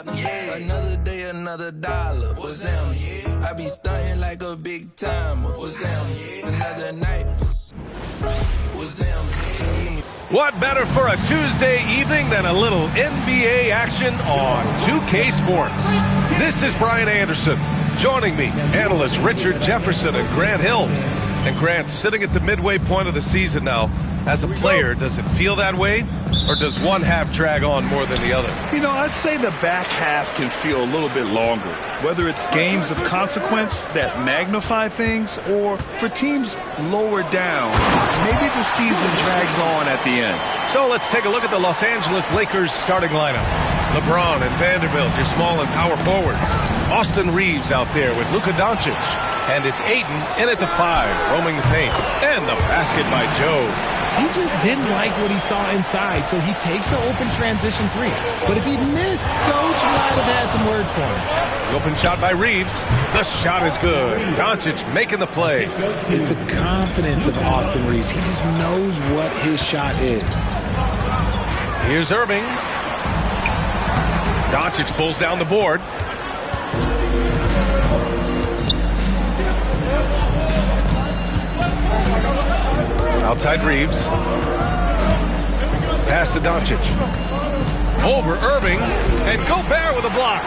partner. Yeah. Another day, another dollar. What's down? Yeah. I be stunting like a big timer. What's down? Yeah. Another night. What's down? Yeah. What better for a Tuesday evening than a little NBA action on 2K Sports? This is Brian Anderson. Joining me, analysts Richard Jefferson and Grant Hill. And Grant, sitting at the midway point of the season now, as a player, does it feel that way? Or does one half drag on more than the other? You know, I'd say the back half can feel a little bit longer. Whether it's games of consequence that magnify things, or for teams lower down, maybe the season drags on at the end. So let's take a look at the Los Angeles Lakers starting lineup. LeBron and Vanderbilt, your small and power forwards. Austin Reeves out there with Luka Doncic. And it's Ayton in at the 5, roaming the paint. And the basket by Joe. He just didn't like what he saw inside, so he takes the open transition 3. But if he missed, Coach might have had some words for him. The open shot by Reeves. The shot is good. Doncic making the play. It's the confidence of Austin Reeves. He just knows what his shot is. Here's Irving. Doncic pulls down the board. Outside Reeves. Pass to Doncic. Over Irving. And Gobert with a block.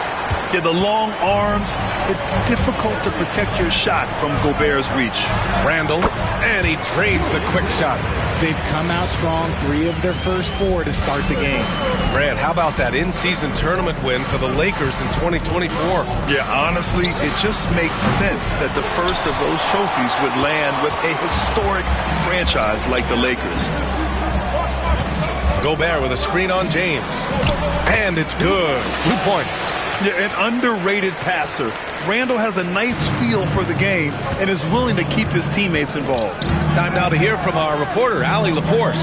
Yeah, the long arms, it's difficult to protect your shot from Gobert's reach. Randall. And he drains the quick shot. They've come out strong, 3 of their first 4 to start the game. Grant, how about that in-season tournament win for the Lakers in 2024? Yeah, honestly, it just makes sense that the first of those trophies would land with a historic franchise like the Lakers. Gobert with a screen on James. And it's good. 2 points. Yeah, an underrated passer. Randall has a nice feel for the game and is willing to keep his teammates involved. Time now to hear from our reporter, Allie LaForce.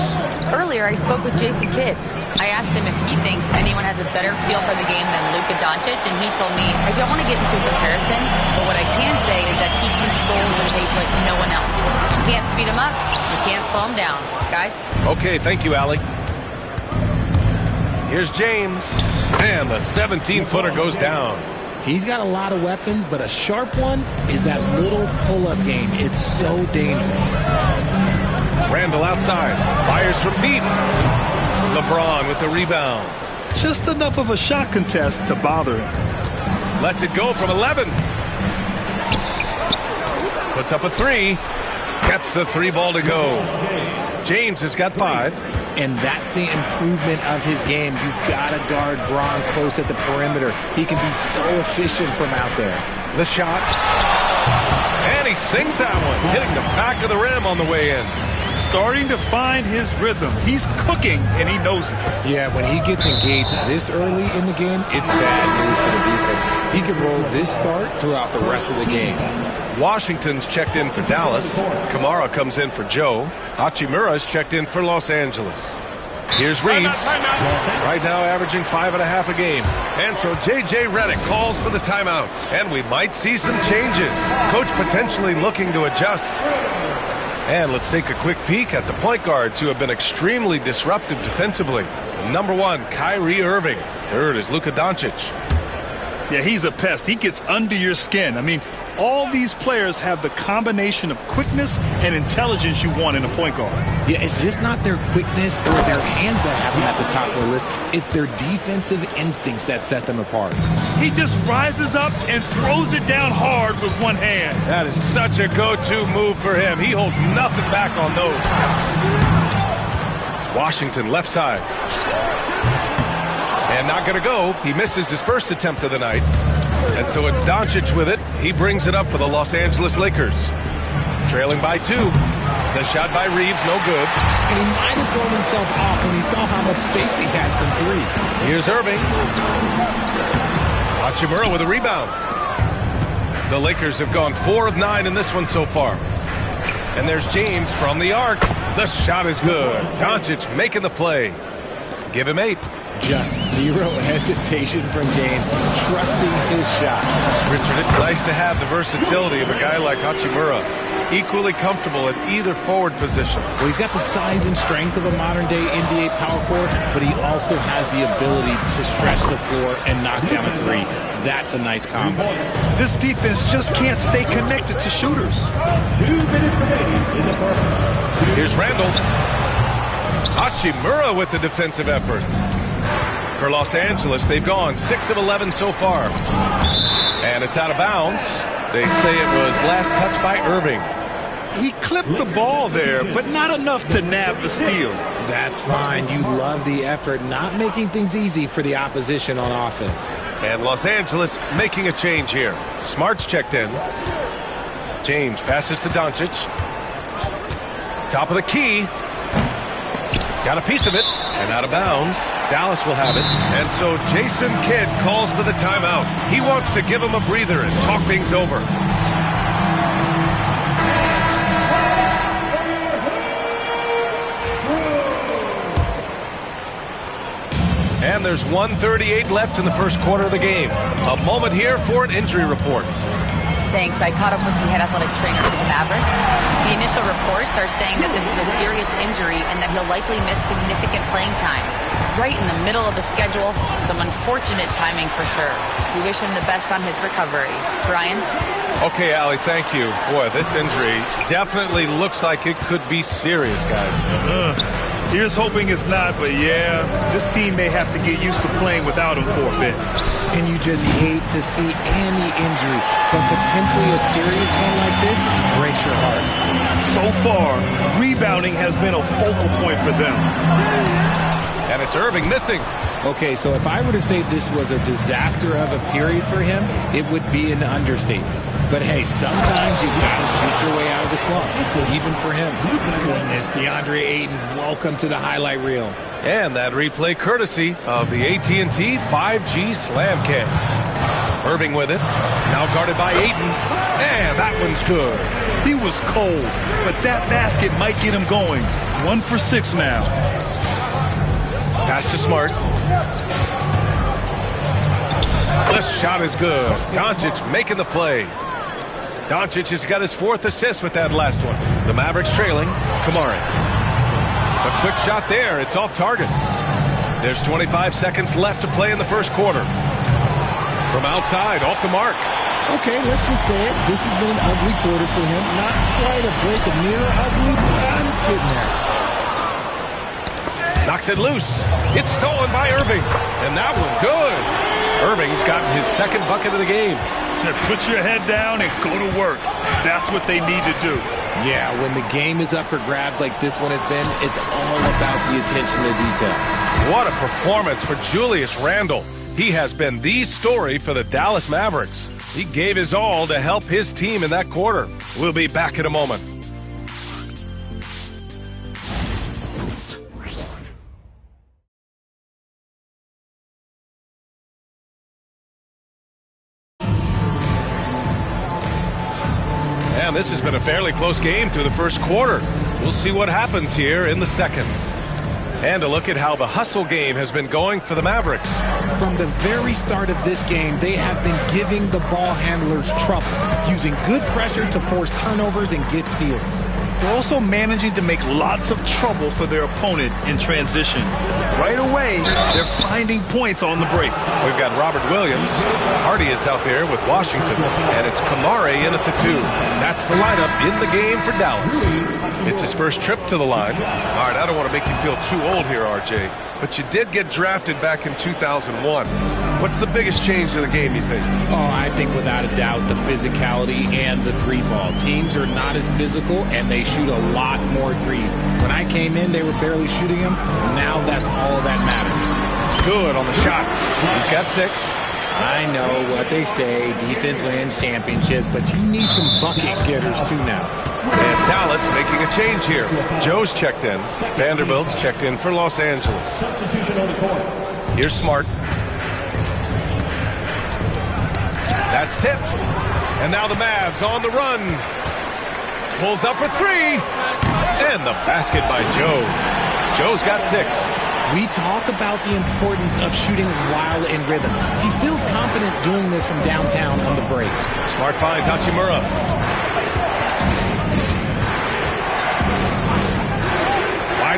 Earlier, I spoke with Jason Kidd. I asked him if he thinks anyone has a better feel for the game than Luka Doncic, and he told me, I don't want to get into a comparison, but what I can say is that he controls the pace like no one else. You can't speed him up. You can't slow him down. Guys? Okay, thank you, Allie. Here's James. And the 17-footer goes down. He's got a lot of weapons, but a sharp one is that little pull-up game. It's so dangerous. Randall outside. Fires from deep. LeBron with the rebound. Just enough of a shot contest to bother him. Lets it go from 11. Puts up a 3. Gets the 3 ball to go. James has got 5. And that's the improvement of his game. You got to guard Bron close at the perimeter. He can be so efficient from out there. The shot. And he sinks that one, hitting the back of the rim on the way in. Starting to find his rhythm. He's cooking, and he knows it. Yeah, when he gets engaged this early in the game, it's bad news for the defense. He can roll this start throughout the rest of the game. Washington's checked in for Dallas. Kamara comes in for Joe. Hachimura's checked in for Los Angeles. Here's Reeves. Right now averaging 5.5 a game. And so J.J. Redick calls for the timeout. And we might see some changes. Coach potentially looking to adjust. And let's take a quick peek at the point guards who have been extremely disruptive defensively. Number 1, Kyrie Irving. 3rd is Luka Doncic. Yeah, he's a pest. He gets under your skin. I mean, all these players have the combination of quickness and intelligence you want in a point guard. Yeah, it's just not their quickness or their hands that have them at the top of the list. It's their defensive instincts that set them apart. He just rises up and throws it down hard with one hand. That is such a go-to move for him. He holds nothing back on those. Washington left side. And not going to go. He misses his first attempt of the night. And so it's Doncic with it. He brings it up for the Los Angeles Lakers. Trailing by 2. The shot by Reeves, no good. And he might have thrown himself off when he saw how much space he had from 3. Here's Irving. Hachimura with a rebound. The Lakers have gone 4 of 9 in this one so far. And there's James from the arc. The shot is good. Doncic making the play. Give him 8. Just zero hesitation from James, trusting his shot. Richard, it's nice to have the versatility of a guy like Hachimura. equally comfortable at either forward position. Well, he's got the size and strength of a modern-day NBA power forward, but he also has the ability to stretch the floor and knock down a three. That's a nice combo. This defense just can't stay connected to shooters. 2 minutes remaining in the first. Here's Randall. Hachimura with the defensive effort. For Los Angeles, they've gone 6 of 11 so far. And it's out of bounds. They say it was last touched by Irving. He clipped the ball there, but not enough to nab the steal. That's fine. You love the effort, not making things easy for the opposition on offense. And Los Angeles making a change here. Smart's checked in. James passes to Doncic. Top of the key. Got a piece of it. And out of bounds. Dallas will have it. And so Jason Kidd calls for the timeout. He wants to give him a breather and talk things over. And there's 1:38 left in the first quarter of the game. A moment here for an injury report. Thanks. I caught up with the head athletic trainer for the Mavericks. The initial reports are saying that this is a serious injury and that he'll likely miss significant playing time. Right in the middle of the schedule, some unfortunate timing for sure. We wish him the best on his recovery. Brian? Okay, Allie, thank you. Boy, this injury definitely looks like it could be serious, guys. Here's hoping it's not, but yeah, this team may have to get used to playing without him for a bit. And you just hate to see any injury, but potentially a serious one like this breaks your heart. So far, rebounding has been a focal point for them. And it's Irving missing. Okay, so if I were to say this was a disaster of a period for him, it would be an understatement. But hey, sometimes you gotta shoot your way out of the slump, even for him. Goodness, DeAndre Ayton, welcome to the highlight reel. And that replay courtesy of the AT&T 5G Slam Cam. Irving with it, now guarded by Ayton, and that one's good. He was cold, but that basket might get him going. 1 for 6 now. Pass to Smart. This shot is good. Doncic making the play. Doncic has got his 4th assist with that last one. The Mavericks trailing. Kamari. A quick shot there. It's off target. There's 25 seconds left to play in the first quarter. From outside, off the mark. Okay, let's just say it. This has been an ugly quarter for him. Not quite a break of mirror ugly, but it's getting there. Knocks it loose. It's stolen by Irving. And that one good. Irving's gotten his 2nd bucket of the game. Put your head down and go to work. That's what they need to do. Yeah, when the game is up for grabs like this one has been, it's all about the attention to detail. What a performance for Julius Randle. He has been the story for the Dallas Mavericks. He gave his all to help his team in that quarter. We'll be back in a moment. And this has been a fairly close game through the first quarter. We'll see what happens here in the second. And a look at how the hustle game has been going for the Mavericks. From the very start of this game, they have been giving the ball handlers trouble, using good pressure to force turnovers and get steals. They're also managing to make lots of trouble for their opponent in transition. Right away, they're finding points on the break. We've got Robert Williams. Hardy is out there with Washington. And it's Kamari in at the 2. That's the lineup in the game for Dallas. It's his first trip to the line. All right, I don't want to make you feel too old here, RJ, but you did get drafted back in 2001. What's the biggest change to the game, you think? Oh, I think without a doubt the physicality and the 3-ball. Teams are not as physical, and they shoot a lot more threes. When I came in, they were barely shooting them. Now that's all that matters. Good on the shot. He's got 6. I know what they say, defense wins championships, but you need some bucket getters too now. And Dallas making a change here. Joe's checked in. Vanderbilt's checked in for Los Angeles. Substitution on the court. Here's Smart. That's tipped. And now the Mavs on the run. Pulls up for 3. And the basket by Joe. Joe's got 6. We talk about the importance of shooting while in rhythm. He feels confident doing this from downtown on the break. Smart finds Hachimura.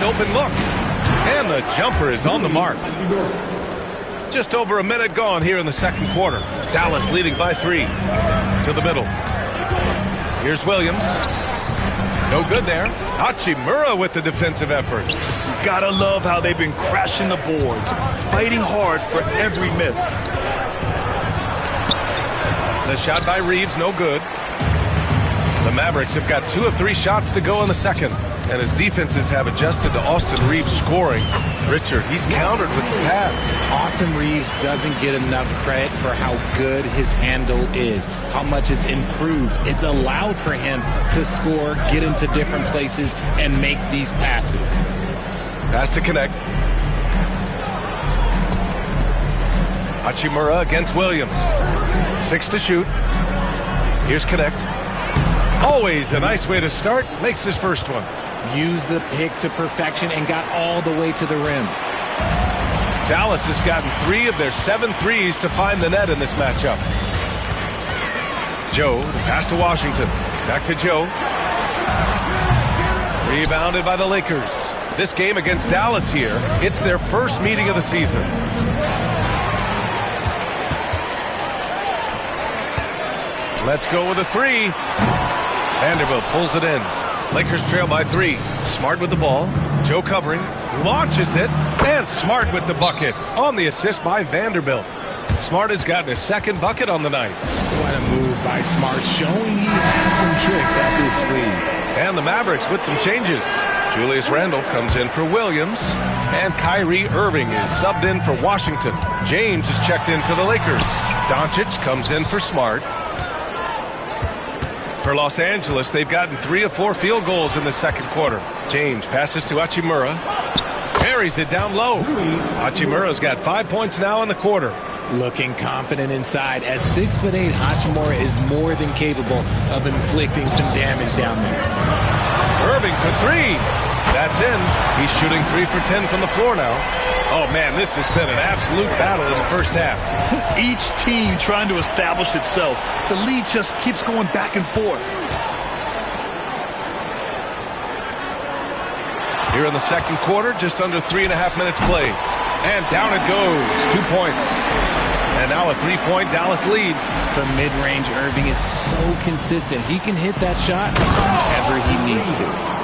wide open look. And the jumper is on the mark. Just over a minute gone here in the second quarter. Dallas leading by 3. To the middle. Here's Williams. No good there. Hachimura with the defensive effort. You gotta love how they've been crashing the boards, fighting hard for every miss. The shot by Reeves, no good. The Mavericks have got 2 of 3 shots to go in the second. And his defenses have adjusted to Austin Reeves scoring. Richard, he's countered with the pass. Austin Reeves doesn't get enough credit for how good his handle is, how much it's improved. It's allowed for him to score, get into different places, and make these passes. Pass to connect. Hachimura against Williams. 6 to shoot. Here's connect. Always a nice way to start. Makes his first one. Used the pick to perfection and got all the way to the rim. Dallas has gotten 3 of their 7 threes to find the net in this matchup. Joe, the pass to Washington. Back to Joe. Rebounded by the Lakers. This game against Dallas here, it's their first meeting of the season. Let's go with a 3. Vanderbilt pulls it in. Lakers trail by 3. Smart with the ball. Joe covering. Launches it. And Smart with the bucket. On the assist by Vanderbilt. Smart has gotten his second bucket on the night. What a move by Smart, showing he has some tricks up his sleeve. And the Mavericks with some changes. Julius Randle comes in for Williams. And Kyrie Irving is subbed in for Washington. James is checked in for the Lakers. Doncic comes in for Smart. For Los Angeles, they've gotten 3 of 4 field goals in the second quarter. James passes to Hachimura. Carries it down low. Hachimura's got 5 points now in the quarter. Looking confident inside. At 6'8", Hachimura is more than capable of inflicting some damage down there. Irving for 3. That's in. He's shooting 3 for 10 from the floor now. Oh, man, this has been an absolute battle in the first half. Each team trying to establish itself. The lead just keeps going back and forth. Here in the second quarter, just under 3.5 minutes played. And down it goes. 2 points. And now a 3-point Dallas lead. From mid-range, Irving is so consistent. He can hit that shot whenever he needs to.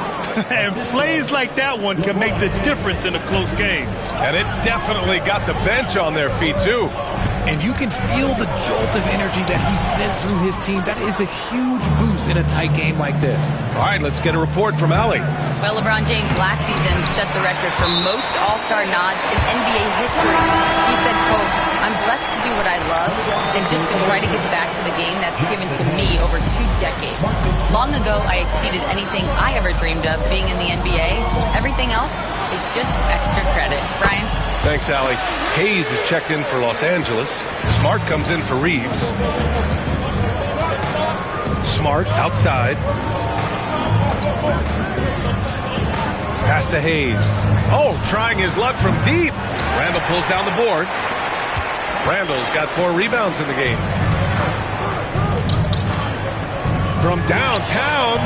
And plays like that one can make the difference in a close game. And it definitely got the bench on their feet, too. And you can feel the jolt of energy that he sent through his team. That is a huge boost in a tight game like this. All right, let's get a report from Allie. Well, LeBron James last season set the record for most All-Star nods in NBA history. He said, quote, "I'm blessed to do what I love and just to try to give back to the game that's given to me over 2 decades. Long ago, I exceeded anything I ever dreamed of being in the NBA. Everything else is just extra credit." Brian? Thanks, Allie. Hayes is checked in for Los Angeles. Smart comes in for Reeves. Smart outside. Pass to Hayes. Oh, trying his luck from deep. Randle pulls down the board. Randle's got 4 rebounds in the game. From downtown,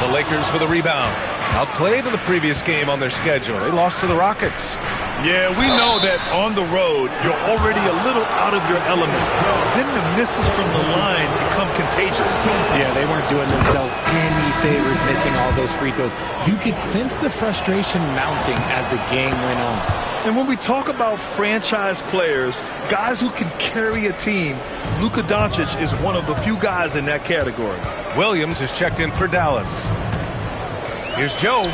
the Lakers with a rebound. Outplayed in the previous game on their schedule. They lost to the Rockets. Yeah, we know that on the road, you're already a little out of your element. Then the misses from the line become contagious. Yeah, they weren't doing themselves any favors missing all those free throws. You could sense the frustration mounting as the game went on. And when we talk about franchise players, guys who can carry a team, Luka Doncic is one of the few guys in that category. Williams is checked in for Dallas. Here's Joe.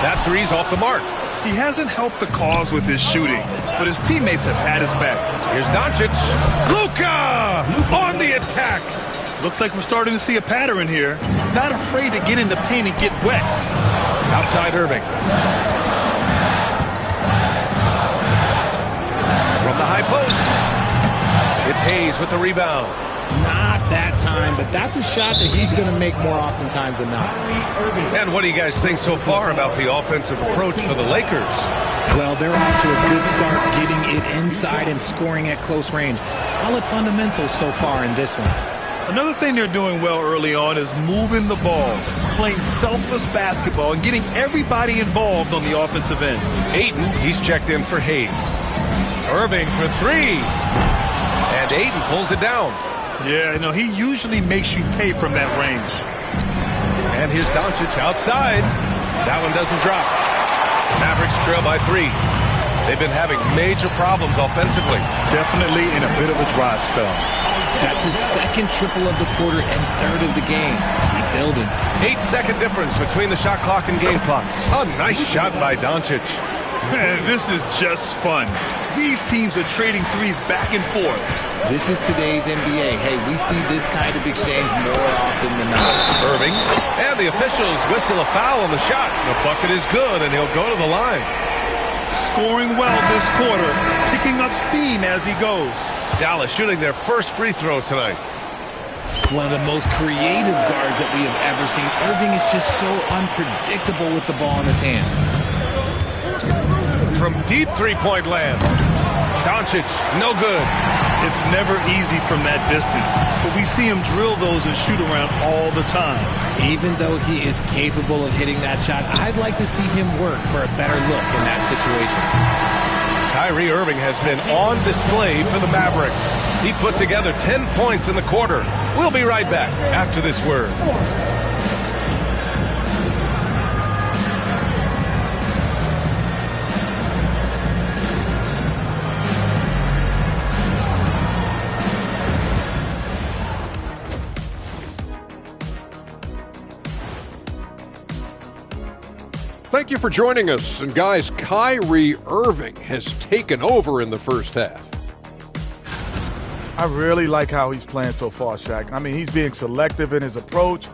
That 3's off the mark. He hasn't helped the cause with his shooting, but his teammates have had his back. Here's Doncic. Luka on the attack. Looks like we're starting to see a pattern here. Not afraid to get in the paint and get wet. Outside Irving. From the high post. It's Hayes with the rebound. Not that time, but that's a shot that he's going to make more oftentimes than not. And what do you guys think so far about the offensive approach for the Lakers? Well, they're off to a good start, getting it inside and scoring at close range. Solid fundamentals so far in this one. Another thing they're doing well early on is moving the ball, playing selfless basketball, and getting everybody involved on the offensive end. Ayton, he's checked in for Hayes. Irving for three. And Ayton pulls it down. Yeah, he usually makes you pay from that range. And here's Doncic outside. That one doesn't drop. Mavericks trail by 3. They've been having major problems offensively. Definitely in a bit of a dry spell. That's his second triple of the quarter and third of the game. Keep building. 8-second difference between the shot clock and game clock. A nice shot by Doncic. Man, this is just fun. These teams are trading threes back and forth. This is today's NBA. Hey, we see this kind of exchange more often than not. Irving, and the officials whistle a foul on the shot. The bucket is good, and he'll go to the line. Scoring well this quarter, picking up steam as he goes. Dallas shooting their first free throw tonight. One of the most creative guards that we have ever seen. Irving is just so unpredictable with the ball in his hands. From deep three-point land. Doncic, no good. It's never easy from that distance, but we see him drill those and shoot around all the time. Even though he is capable of hitting that shot, I'd like to see him work for a better look in that situation. Kyrie Irving has been on display for the Mavericks. He put together 10 points in the quarter. We'll be right back after this word. Thank you for joining us. And guys, Kyrie Irving has taken over in the first half. I really like how he's playing so far, Shaq. I mean, he's being selective in his approach.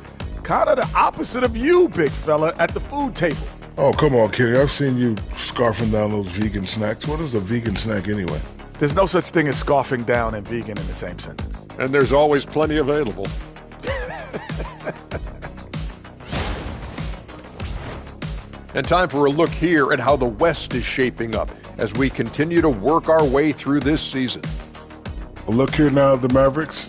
Kind of the opposite of you, big fella, at the food table. Oh, come on, Kenny. I've seen you scarfing down those vegan snacks. What is a vegan snack anyway? There's no such thing as scarfing down and vegan in the same sentence. And there's always plenty available. And time for a look here at how the West is shaping up as we continue to work our way through this season. Well, look here now at the Mavericks.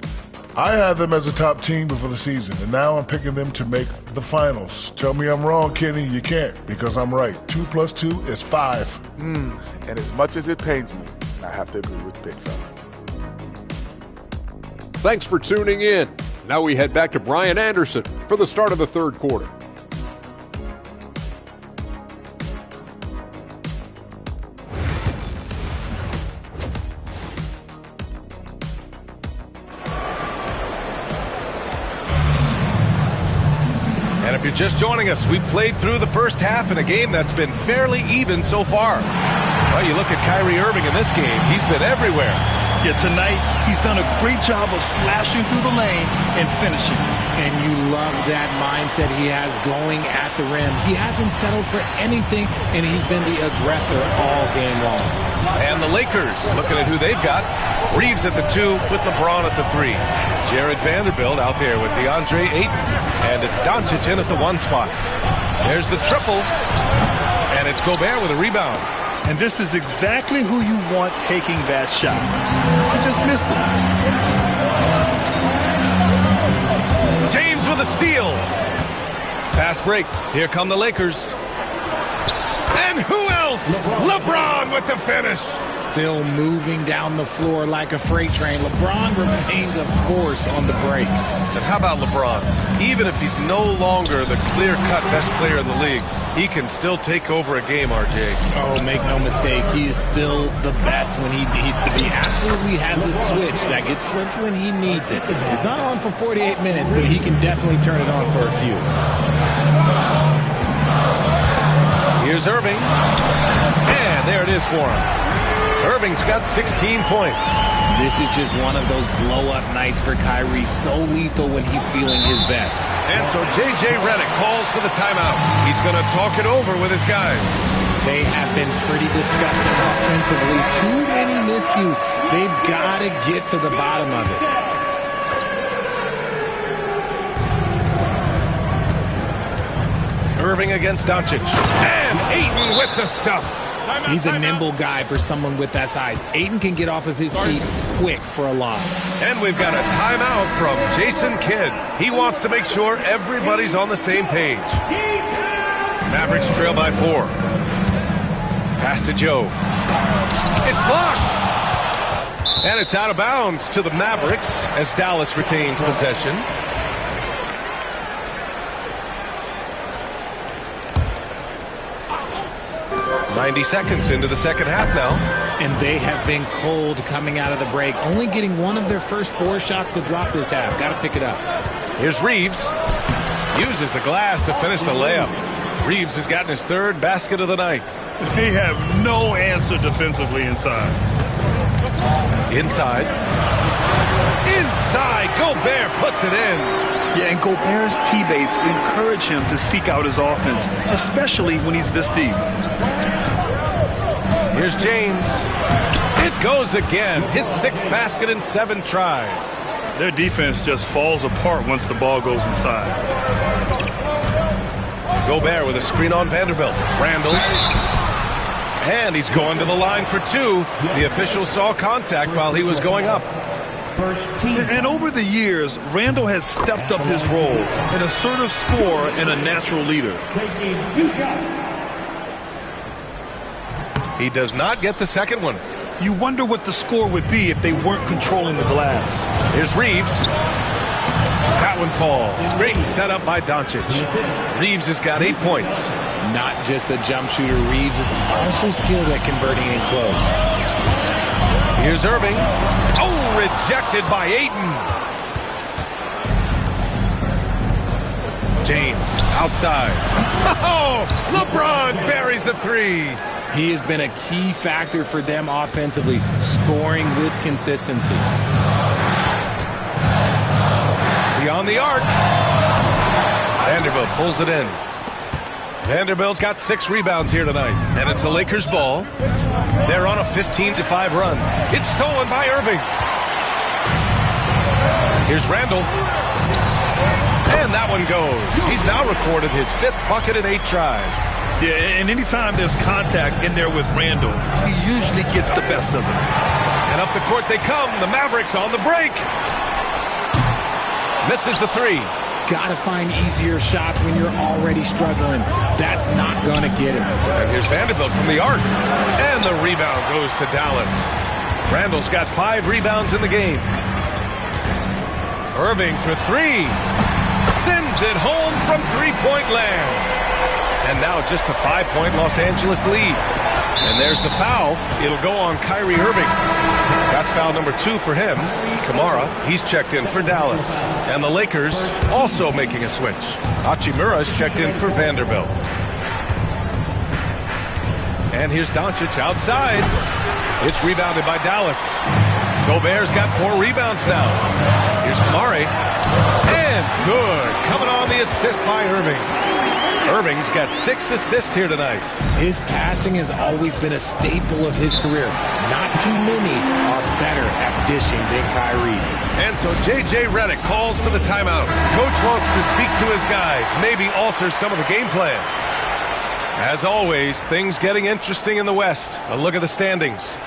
I had them as a top team before the season, and now I'm picking them to make the finals. Tell me I'm wrong, Kenny. You can't, because I'm right. 2 + 2 is 5. And as much as it pains me, I have to agree with big fella. Thanks for tuning in. Now we head back to Brian Anderson for the start of the third quarter. And if you're just joining us, we played through the first half in a game that's been fairly even so far. Well, you look at Kyrie Irving in this game, he's been everywhere. Yeah, tonight, he's done a great job of slashing through the lane and finishing. And you love that mindset he has going at the rim. He hasn't settled for anything, and he's been the aggressor all game long. And the Lakers, looking at who they've got. Reeves at the 2 with LeBron at the 3. Jared Vanderbilt out there with DeAndre Ayton. And it's Doncic in at the 1 spot. There's the triple. And it's Gobert with a rebound. And this is exactly who you want taking that shot. He just missed it. James with a steal. Fast break. Here come the Lakers. And who else? LeBron with the finish. Still moving down the floor like a freight train. LeBron remains a force on the break. And how about LeBron? Even if he's no longer the clear-cut best player in the league, he can still take over a game, RJ. Oh, make no mistake, he is still the best when he needs to be. Absolutely has a switch that gets flipped when he needs it. It's not on for 48 minutes, but he can definitely turn it on for a few. Here's Irving. And there it is for him. Irving's got 16 points. This is just one of those blow-up nights for Kyrie, so lethal when he's feeling his best. And so J.J. Redick calls for the timeout. He's going to talk it over with his guys. They have been pretty disgusting offensively. Too many miscues. They've got to get to the bottom of it. Irving against Doncic. And Ayton with the stuff. He's a nimble guy for someone with that size. Ayton can get off of his feet quick for a lob. And we've got a timeout from Jason Kidd. He wants to make sure everybody's on the same page. Mavericks trail by 4. Pass to Joe. It's blocked. And it's out of bounds to the Mavericks as Dallas retains possession. "90 seconds into the second half now. And they have been cold coming out of the break. Only getting one of their first 4 shots to drop this half. Got to pick it up. Here's Reeves. Uses the glass to finish the layup. Reeves has gotten his 3rd basket of the night. They have no answer defensively inside. Inside. Gobert puts it in. Yeah, and Gobert's teammates encourage him to seek out his offense, especially when he's this deep. Here's James. It goes again. His 6th basket in 7 tries. Their defense just falls apart once the ball goes inside. Gobert with a screen on Vanderbilt. Randall. And he's going to the line for 2. The official saw contact while he was going up. And over the years, Randall has stepped up his role, an assertive scorer and a natural leader. He does not get the second one. You wonder what the score would be if they weren't controlling the glass. Here's Reeves. That one falls. Great setup by Doncic. Reeves has got 8 points. Not just a jump shooter, Reeves is also skilled at converting in close. Here's Irving. Oh, rejected by Ayton. James outside. Oh, LeBron buries a 3. He has been a key factor for them offensively, scoring with consistency. Beyond the arc. Vanderbilt pulls it in. Vanderbilt's got 6 rebounds here tonight, and it's the Lakers' ball. They're on a 15-5 run. It's stolen by Irving. Here's Randall. And that one goes. He's now recorded his 5th bucket in 8 tries. Yeah, and anytime there's contact in there with Randall, he usually gets the best of it. And up the court they come. The Mavericks on the break. Misses the 3. Got to find easier shots when you're already struggling. That's not going to get it. And here's Vanderbilt from the arc. And the rebound goes to Dallas. Randall's got 5 rebounds in the game. Irving for 3. Sends it home from 3-point land. And now just a 5-point Los Angeles lead. And there's the foul. It'll go on Kyrie Irving. That's foul number 2 for him. Kamara, he's checked in for Dallas. And the Lakers also making a switch. Hachimura's checked in for Vanderbilt. And here's Doncic outside. It's rebounded by Dallas. Gobert's got 4 rebounds now. Here's Kamari. And good. Coming on the assist by Irving. Irving's got 6 assists here tonight. His passing has always been a staple of his career. Not too many are better at dishing than Kyrie. And so J.J. Redick calls for the timeout. Coach wants to speak to his guys, maybe alter some of the game plan. As always, things getting interesting in the West. A look at the standings.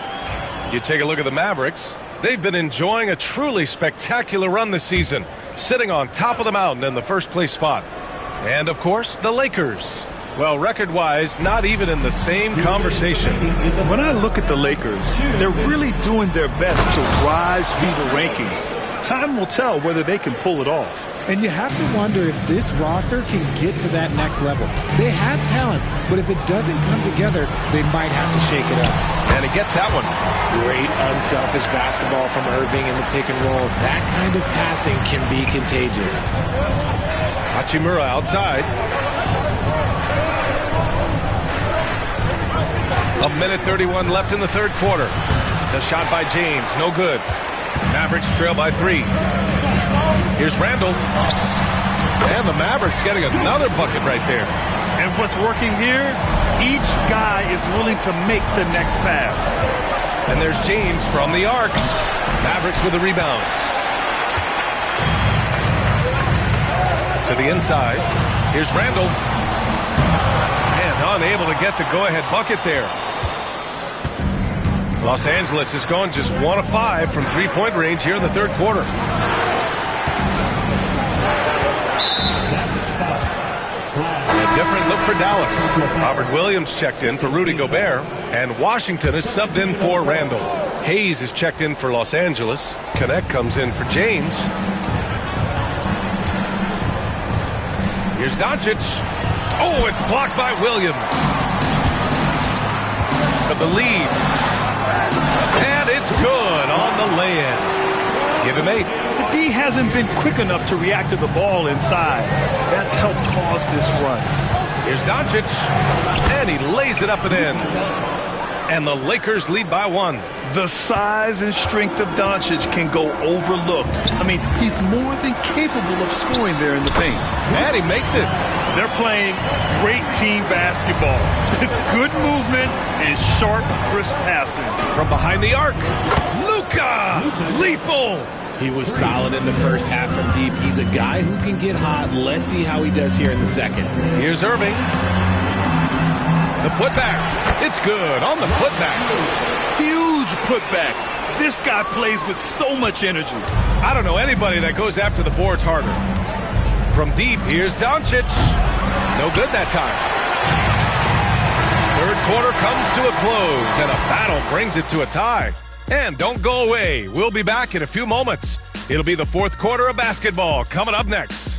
You take a look at the Mavericks. They've been enjoying a truly spectacular run this season, sitting on top of the mountain in the first place spot. And, of course, the Lakers. Well, record-wise, not even in the same conversation. When I look at the Lakers, they're really doing their best to rise through the rankings. Time will tell whether they can pull it off. And you have to wonder if this roster can get to that next level. They have talent, but if it doesn't come together, they might have to shake it up. And he gets that one. Great unselfish basketball from Irving in the pick and roll. That kind of passing can be contagious. Hachimura outside. 1:31 left in the third quarter. The shot by James, no good. Mavericks trail by 3. Here's Randall. And the Mavericks getting another bucket right there. And what's working here? Each guy is willing to make the next pass. And there's James from the arc. Mavericks with a rebound. To the inside. Here's Randall. And unable to get the go-ahead bucket there. Los Angeles has gone just 1 of 5 from three-point range here in the third quarter. A different look for Dallas. Robert Williams checked in for Rudy Gobert, and Washington is subbed in for Randall. Hayes is checked in for Los Angeles. Connect comes in for James. Here's Doncic. Oh, it's blocked by Williams. For the lead. And it's good on the lay-in. Give him 8. The D hasn't been quick enough to react to the ball inside. That's helped cause this run. Here's Doncic. And he lays it up and in. And the Lakers lead by 1. The size and strength of Doncic can go overlooked. I mean, he's more than capable of scoring there in the paint. And he makes it. They're playing great team basketball. It's good movement and sharp, crisp passing. From behind the arc, Luka! Lethal! He was solid in the first half from deep. He's a guy who can get hot. Let's see how he does here in the second. Here's Irving. The putback. It's good on the putback. Huge putback. This guy plays with so much energy. I don't know anybody that goes after the boards harder. From deep, here's Doncic. No good that time. Third quarter comes to a close, and a battle brings it to a tie. And don't go away. We'll be back in a few moments. It'll be the fourth quarter of basketball coming up next.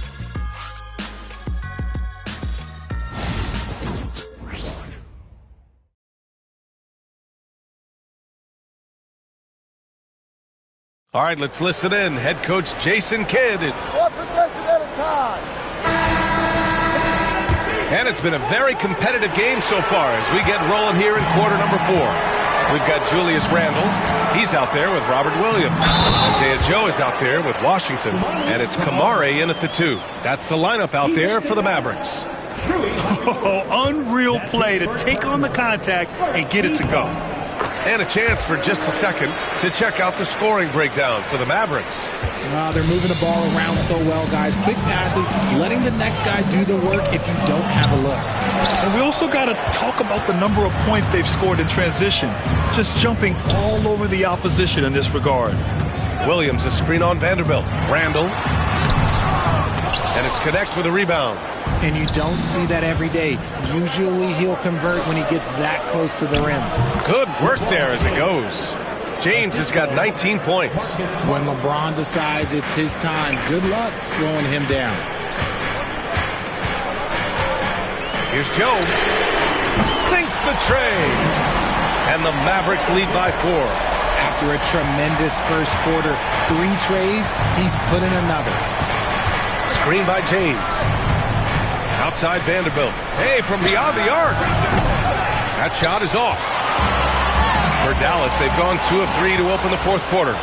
All right, let's listen in. Head coach Jason Kidd. One possession at a time. And it's been a very competitive game so far as we get rolling here in quarter number 4. We've got Julius Randle. He's out there with Robert Williams. Isaiah Joe is out there with Washington. And it's Kamare in at the 2. That's the lineup out there for the Mavericks. Oh, unreal play to take on the contact and get it to go. And a chance for just a second to check out the scoring breakdown for the Mavericks. They're moving the ball around so well, guys. Quick passes, letting the next guy do the work if you don't have a look. And we also got to talk about the number of points they've scored in transition. Just jumping all over the opposition in this regard. Williams, a screen on Vanderbilt. Randall. And it's Connect with a rebound. And you don't see that every day. Usually he'll convert when he gets that close to the rim. Good work there as it goes. James has got 19 points. When LeBron decides it's his time, good luck slowing him down. Here's Joe. Sinks the tray. And the Mavericks lead by 4. After a tremendous first quarter, 3 trays, he's put in another. Screen by James. Outside Vanderbilt. Hey, from beyond the arc. That shot is off. For Dallas, they've gone 2 of 3 to open the fourth quarter.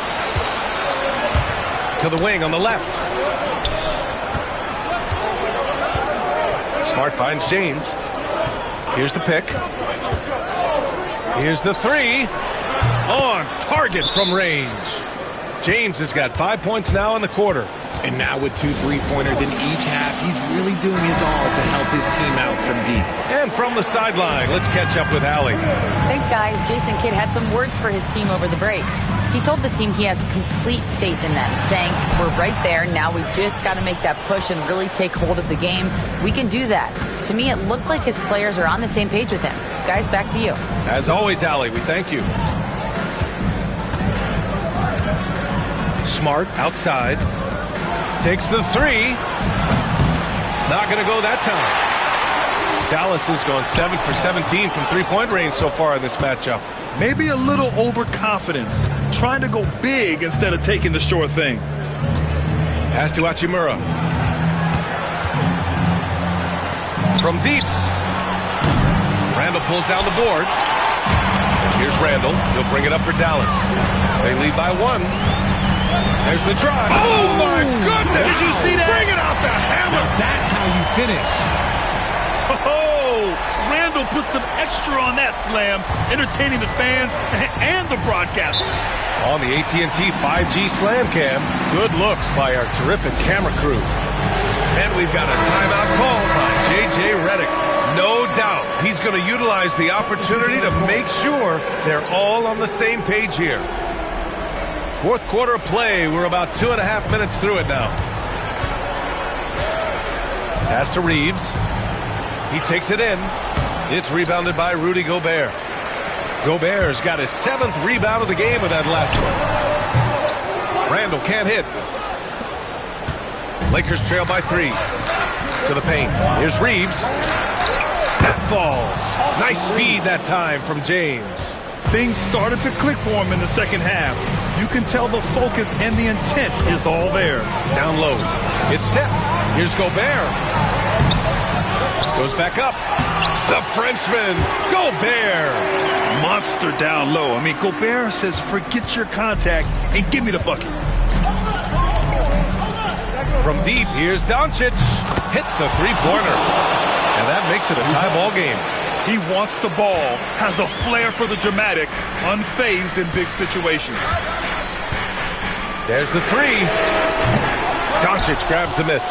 To the wing on the left. Smart finds James. Here's the pick. Here's the 3. On target from range. James has got 5 points now in the quarter. And now with 2 3-pointers in each half, he's really doing his all to help his team out from deep. And from the sideline, let's catch up with Allie. Thanks, guys. Jason Kidd had some words for his team over the break. He told the team he has complete faith in them, saying, we're right there. Now we've just got to make that push and really take hold of the game. We can do that. To me, it looked like his players are on the same page with him. Guys, back to you. As always, Allie, we thank you. Smart outside. Takes the 3. Not going to go that time. Dallas has gone 7 for 17 from three-point range so far in this matchup. Maybe a little overconfidence, trying to go big instead of taking the sure thing. Pass to Hachimura. From deep. Randall pulls down the board. Here's Randall. He'll bring it up for Dallas. They lead by 1. There's the drive. Oh, my goodness. Did you see that? Bring it out the hammer. Now that's how you finish. Oh, Randall put some extra on that slam, entertaining the fans and the broadcasters. On the AT&T 5G Slam Cam, good looks by our terrific camera crew. And we've got a timeout called by J.J. Redick. No doubt he's going to utilize the opportunity to make sure they're all on the same page here. Fourth quarter of play. We're about 2.5 minutes through it now. Pass to Reeves. He takes it in. It's rebounded by Rudy Gobert. Gobert's got his 7th rebound of the game with that last one. Randall can't hit. Lakers trail by 3. To the paint. Here's Reeves. That falls. Nice feed that time from James. Things started to click for him in the second half. You can tell the focus and the intent is all there. Down low. It's tipped. Here's Gobert. Goes back up. The Frenchman, Gobert. Monster down low. I mean, Gobert says, forget your contact and give me the bucket. From deep, here's Doncic. Hits the three-pointer. And that makes it a tie ball game. He wants the ball, has a flair for the dramatic, unfazed in big situations. There's the three. Doncic grabs the miss.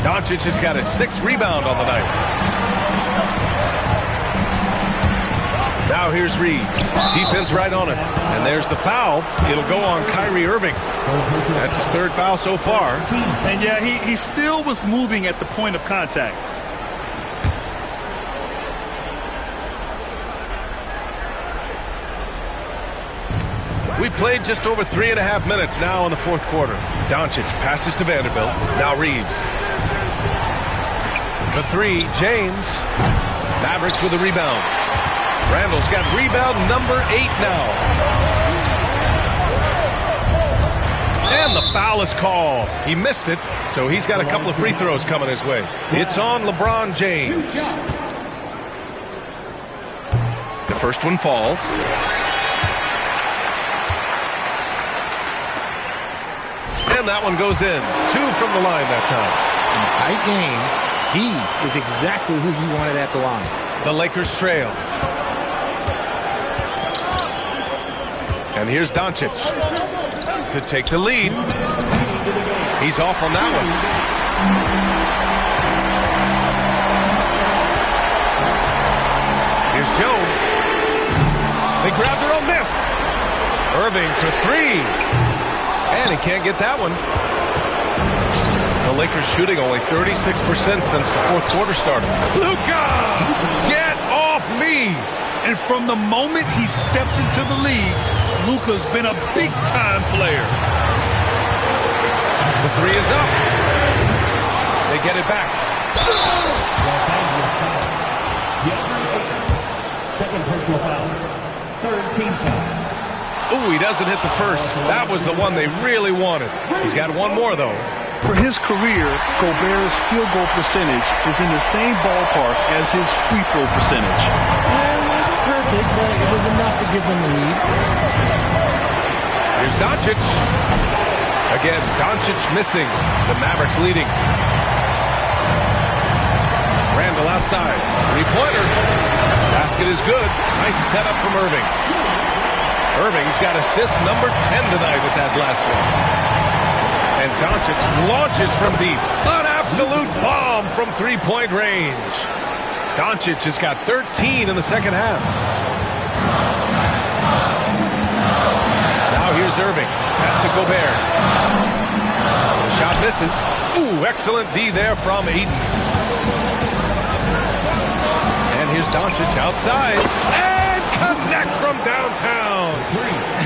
Doncic has got his 6th rebound on the night. Now here's Reeves. Defense right on him. And there's the foul. It'll go on Kyrie Irving. That's his 3rd foul so far. And yeah, he still was moving at the point of contact. We played just over 3.5 minutes now in the fourth quarter. Doncic passes to Vanderbilt. Now Reeves. The 3, James. Mavericks with a rebound. Randall's got rebound number 8 now. And the foul is called. He missed it, so he's got a couple of free throws coming his way. It's on LeBron James. The first one falls. And that one goes in. 2 from the line that time. In a tight game, he is exactly who he wanted at the line. The Lakers trail. And here's Doncic to take the lead. He's off on that one. Here's Joe. They grab their own miss. Irving for 3. And he can't get that one. The Lakers shooting only 36% since the fourth quarter started. Luka! Get off me! And from the moment he stepped into the league, Luka's been a big-time player. The 3 is up. They get it back. Second personal foul. 3rd team foul. Ooh, he doesn't hit the first. That was the one they really wanted. He's got one more, though. For his career, Gobert's field goal percentage is in the same ballpark as his free throw percentage. It wasn't perfect, but it was enough to give them the lead. Here's Doncic. Again, Doncic missing. The Mavericks leading. Randall outside. Three-pointer. Basket is good. Nice setup from Irving. Irving's got assist number 10 tonight with that last one. And Doncic launches from deep. An absolute bomb from three-point range. Doncic has got 13 in the second half. Now here's Irving. Pass to Gobert. The shot misses. Ooh, excellent D there from Ayton. And here's Doncic outside. And connect from downtown.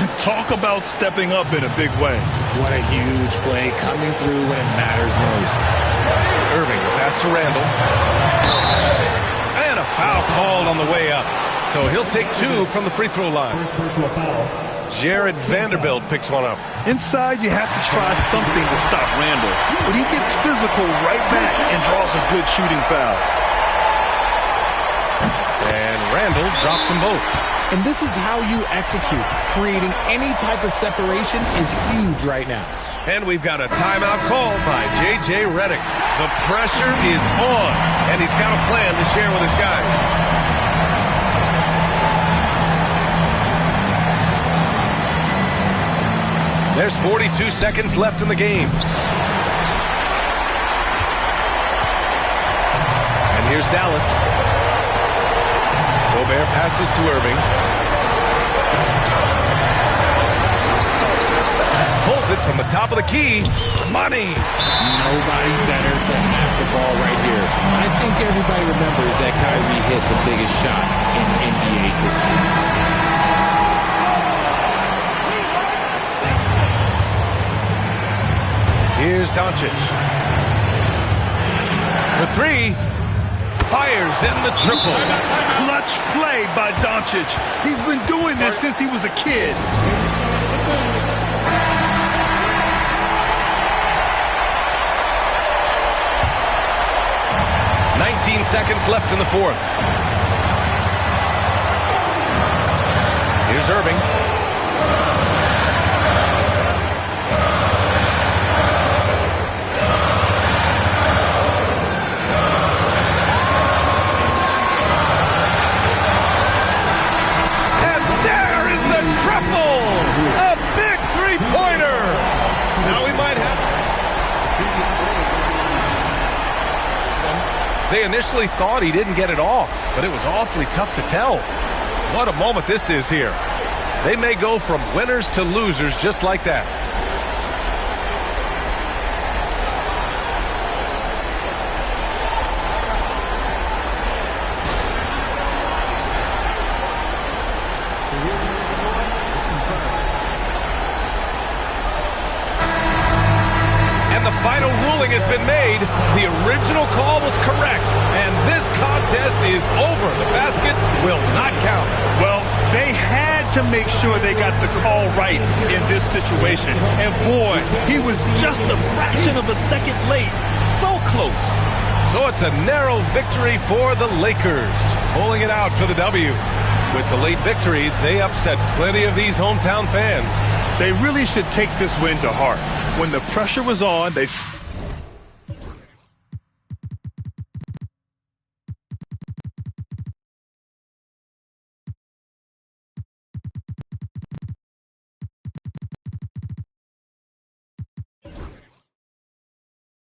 And talk about stepping up in a big way. What a huge play coming through when it matters most. Irving, pass to Randall. And a foul called on the way up. So he'll take 2 from the free throw line. First personal foul. Jared Vanderbilt picks one up. Inside, you have to try something to stop Randall. But he gets physical right back and draws a good shooting foul. And Randall drops them both. And this is how you execute. Creating any type of separation is huge right now. And we've got a timeout called by J.J. Redick. The pressure is on, and he's got a plan to share with his guys. There's 42 seconds left in the game. And Here's Dallas. Gobert passes to Irving. Pulls it from the top of the key. Money. Nobody better to have the ball right here. I think everybody remembers that Kyrie hit the biggest shot in NBA history. Here's Doncic. For three. Fires in the triple. Clutch play by Doncic. He's been doing this since he was a kid. Seconds left in the fourth. Here's Irving. And there is the triple! A big three-pointer! Now we might have... They initially thought he didn't get it off, but it was awfully tough to tell. What a moment this is here. They may go from winners to losers just like that. And the final ruling has been made. The original call was correct, and this contest is over. The basket will not count. Well, they had to make sure they got the call right in this situation. And boy, he was just a fraction of a second late. So close. So it's a narrow victory for the Lakers, pulling it out for the W. With the late victory, they upset plenty of these hometown fans. They really should take this win to heart. When the pressure was on, they